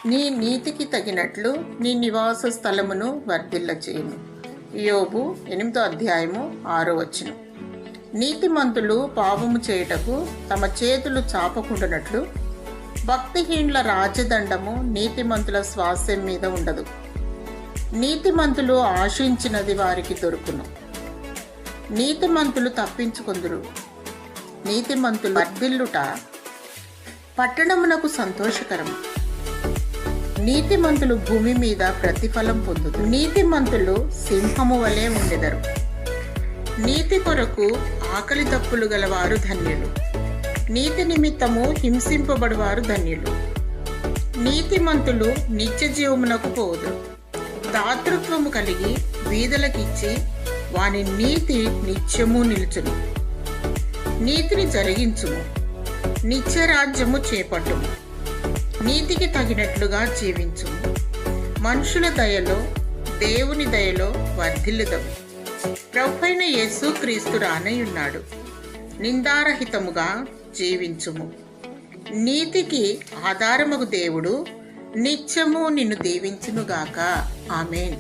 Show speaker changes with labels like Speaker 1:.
Speaker 1: నీ నీతికి తగినట్లు నీ నివాస స్థలమును వర్ధిల్లచేయును. యోబు 8:6. నీతిమంతులు పాపము చేయుటకు తమ చేతులు చాపకుండానట్లు భక్తిహీనుల రాజదండము నీతిమంతుల స్వాస్యం మీద ఉండదు. నీతిమంతులు ఆశించినది వారికి దొరుకును. నీతిమంతులు తప్పించుకొందురు. నీతిమంతులు వర్ధిల్లుట పట్టణమునకు సంతోషకరం. నీతిమంతులు భూమి మీద ప్రతిఫలం పొందుదు. నీతిమంతులు సింహము వలె ఉండెదరు. నీతి కొరకు ఆకలి దప్పులు గలవారు ధన్యులు. నీతి నిమిత్తము హింసింపబడువారు ధన్యులు. నీతిమంతులు నిత్య జీవమునకు పోదు. దాతృత్వము కలిగి వీధులకిచ్చి వాని నీతి నిత్యము నిలుచును. నీతిని జరిగించుము, నిత్యరాజ్యము చేపట్టుము. నీతికి తగినట్లుగా జీవించుము. మనుషుల దయలో దేవుని దయలో వర్ధిల్లుదము. ప్రభువైన యేసుక్రీస్తు రానయ్యున్నాడు. నిందారహితముగా జీవించుము. నీతికి ఆధారమగు దేవుడు నిత్యము నిన్ను దీవించునుగాక. ఆమేన్.